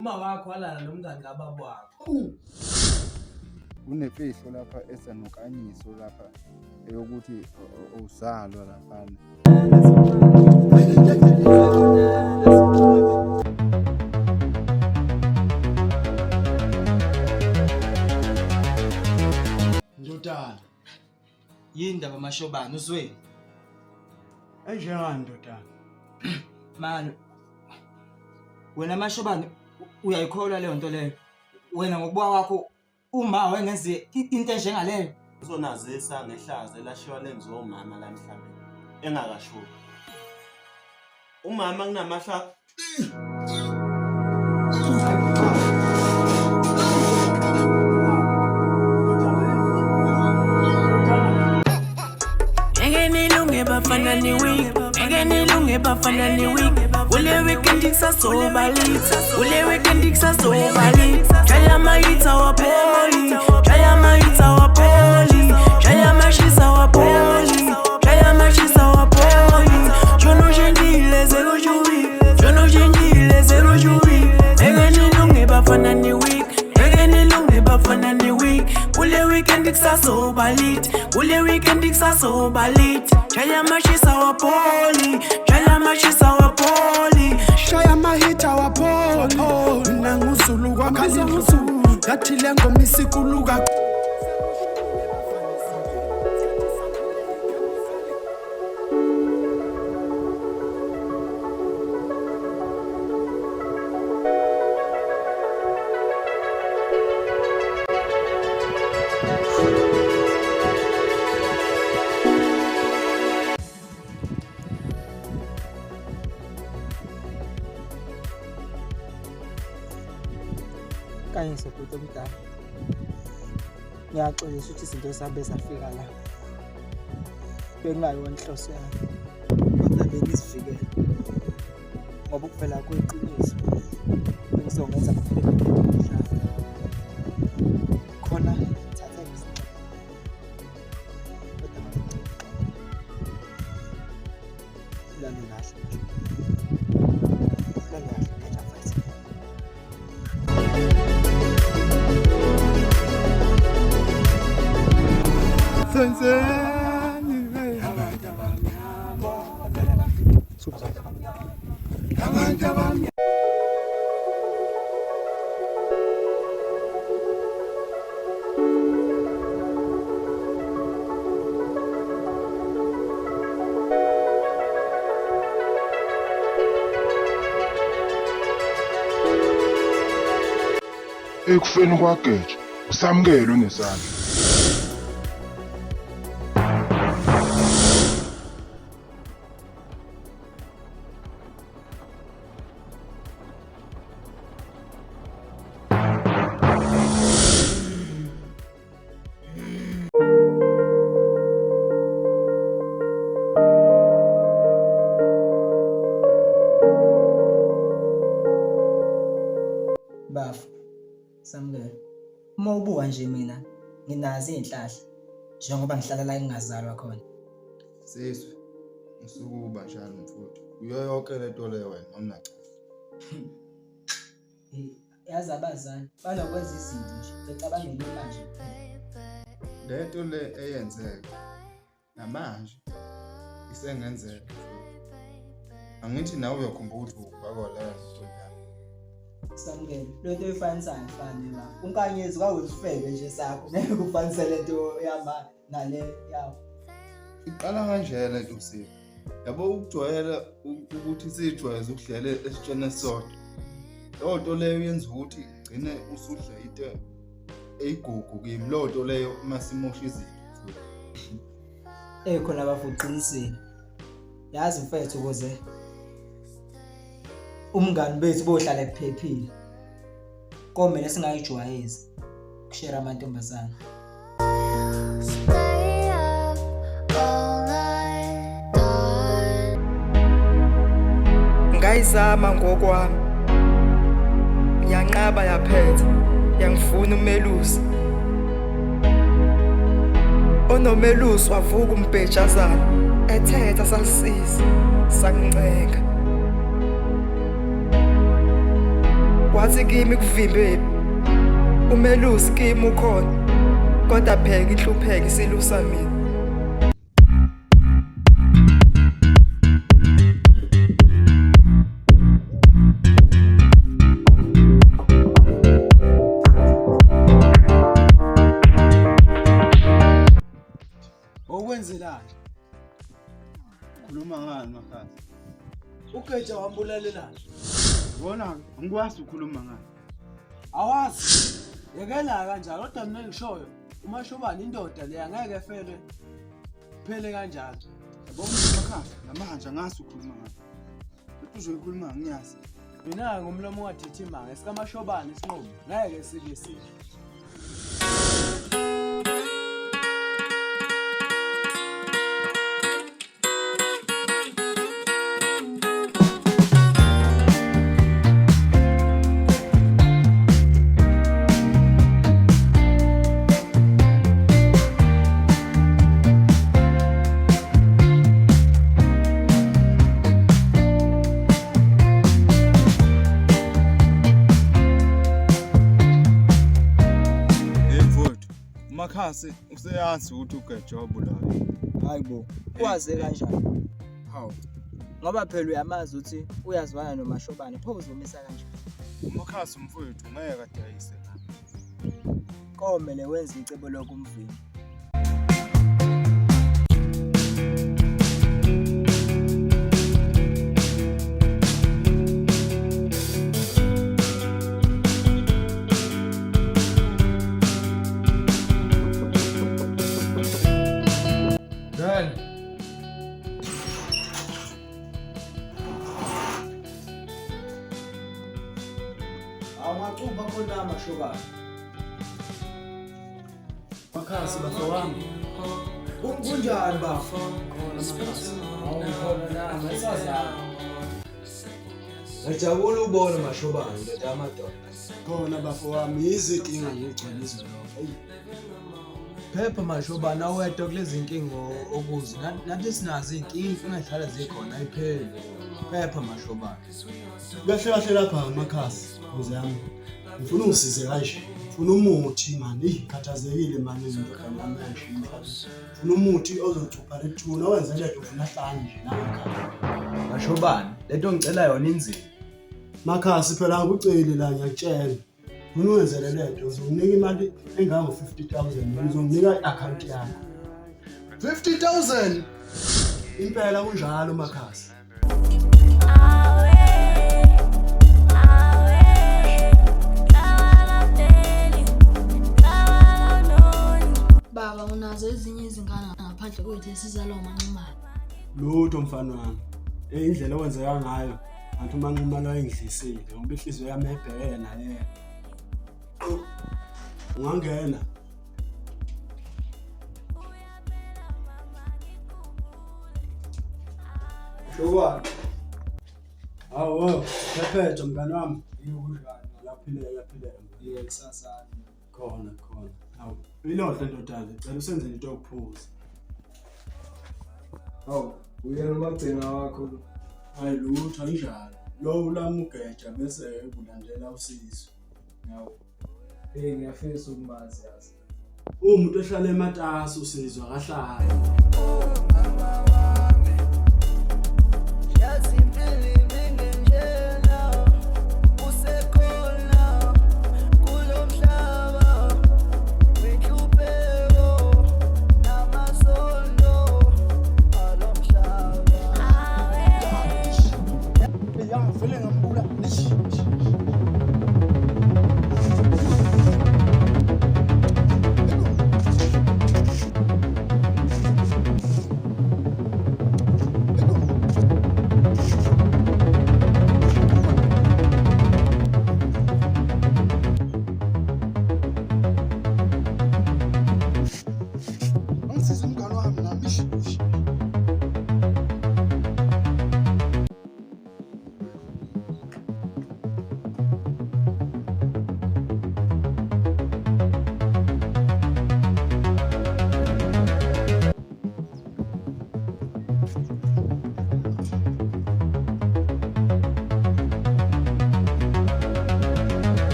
Uma wakho walala nomngani kababa wakho. Kunefihlo lapha esanokaniso lapha eyokuthi uzalwa laphana. Ndodana, Yini ndaba mashobani uzwe? enjengani ndodana? Man, wena mashobani uyayikholwa leyo nto leyo? Wena ngokubuka kwakho uma wengenze into enjengaleyo? Uzonazisa ngehlazo elashiwa lenziwa umama la emhlabeni engakashuki. Umama kunamahla bafana ni week ngene lunge bafana ni week ule weekend ikusasobalita ule weekend ikusasobalita jaya mahita wa poli jaya mahita wa poli jaya mashisa wa poli jaya mashisa wa poli jono jendile zero juwi jono jendile zero juwi ngene lunge bafana ni week ngene lunge bafana ni week ule weekend ikusasobalita ule weekend ikusasobalita Jaya mashisa wa poli, jaya mashisa wa poli, shaya mahita wa poli. Nanguzulu kwa kazimusu, gatile ngomisi kuluga. Kanye sebhuti omdala. Ngiyaxolisa ukuthi izinto zabe zafika la. Bengayona inhloso yami. Kodwa bengizivikele. Ngoba ukuvela kweqiniso bengizongenza kuphela umhlaba. Khona thatha izinto. Kodwa lana kahle. Lana kahle kaja futhi. Ekufeni kwageja usamukelo nesandla. Bafu samukela. Uma ubuka nje mina nginazi izinhlahla njengoba ngihlala la engingazalwa khona. Siswe usukuba njalo mfowethu. Kuyo yonke lento leyo wena noma cha. Yazi abazali banokwenza izinto nje becabangela manje. Lento le eyenzeka namanje isengenzeka. Angithi nawe uyakhumbula ukuthi ubakwala nto yakho. Samukela lento efanisayo fane la. Unkanyezi kwawusifebe nje sakho ngeke kufanise lento yama nale yawo. Iqala kanjena lento sipho. Yabo ukujwayela ukuthi sijwayeze ukudlela esitshene sodwa. Lonto leyo yenza ukuthi igcine usudla into eyigugu kimi lonto leyo masimosha izinto. Khona bafuqinisile. Yazi mfethu ukuze umngani bethu bohlala ephephile. Komele singayijwayezi kushare amantombazana. ngayizama ngokwami. Yanqaba yaphetha, yangifuna umelusi. Onomelusi wavuka umbhejazana, ethetha sasisiza, sanginceka. wathi kimi kuvimbephi umelusi kimi ukhona kodwa pheka ihlupheke isilusa mina. Okwenzelani? Khuluma ngani Makhasi? Ugeja wambulalelani? Bona angikwazi ukukhuluma ngani. Awazi. Yekela kanjalo kodwa mina ngishoyo uMashobane indoda le angeke efele phele kanjalo. Yabo Makhasi, namanje angazi ukukhuluma ngani. Uthi uzoyikhuluma ngiyazi. Mina ngomlomo ongathithimanga esikaMashobane isinqumo ngeke sike sihle. Makhasi useyazi ukuthi ugeja wabulawa. Hayibo, waze kanjani? Hawu, Ngoba phela uyamazi ukuthi uyazwana noMashobane, pho uzomisa kanjani? uMakhasi mfowethu ngeke adayise la. Komele wenza icebo lokumvimba. Awumacuba khona Mashobane. Makhasi bafowami. Kunjani bafo? Awukhona na mesazana. Ngijabula ukubona Mashobane ndoda yamadoda. Khona bafowami izinkinga ngigcwalizo lo. Phepha Mashobane awedwa kulezi inkinga okuzo. Nathi sinazo inkinga engahlala zikhona ayipheli. Phepha Mashobane. Kahle kahle lapha Makhasi ukuze yami ngifuna ungisize kanje ngifuna umuthi manje ikhathazekile manje indoda yami yashimfa ngifuna umuthi ozochupha lethuna owenza lento ufuna hlanje nje nakhaya Mashobane lento ngicela yona inzima. Makhasi phela ngikuceli la ngiyakutshela ngifuna uwenzele lento uzonginika imali engango 50,000 mina uzonginika i-account yakho 50,000 impela kunjalo Makhasi. Baba unazo ezinye izingane ngaphandle kwethu esizalwa uManximana. Lutho mfana wami. Indlela okwenzeka ngayo ngathi uManximana wayengidlisile ngoba ihliziyo yami ebhekene naye. Ungangena. Shobane. Awu, phephethe mngani wami. Yaphila. Kusasa. Khona. Awu, ilohle ndodana, cela usenze into yokuphuza. Hawu, uyena umagcina wakho. Hayi lutho anjalo. Lo ulama ugeja bese kulandela usizo. Yawo. Ngiyafisa ukumazi yazi. Umuntu ehlala ematasa usizwa kahlala.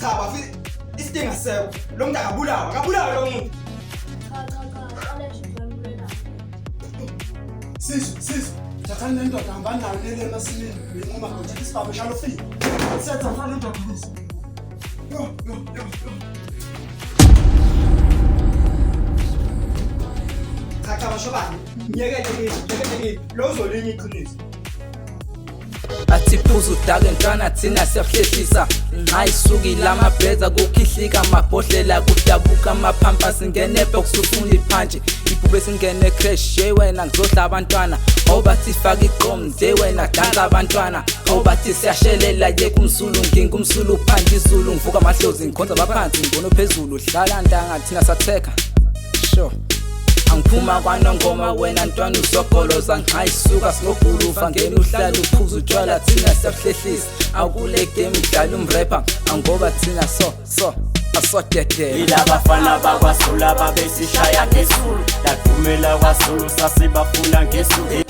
Cha bafisi isidinga seko. Lo muntu akabulawa lo muntu. Sisu, thathani le ndoda hambani nayo lele emasimini. Nginquma ngokuthi isibaba shalo fika. Setha mfana ndoda please. Yo. Cha bashobani. Ngiyekele lo uzolinye iqiniso. Athi phuzu udake ntwana thina siyakuhlehlisa ngayisuki lamabheza kukhihlika amabhodlela kudabuka amaphampa singene box ufuna iphanje ibhube singene crash wena ngizodla abantwana awubathi faka iqom nje wena danza abantwana awubathi siyashelela yeke umsulu ngingumsulu phanje izulu ngivuka amahlozi ngikhonza baphansi ngibona phezulu dlala ntanga thina satheka sure angiphuma kwanongoma wena ntwana usogoloza ngayisuka sinobhulufa ngene uhlala uphuza utshwala thina siyakuhlehlisa akule game dlala umrapper angoba thina so asodede ilabafana bakwaZulu ababesishaya ngesulu lathumela kwaZulu sasibafuna ngesulu.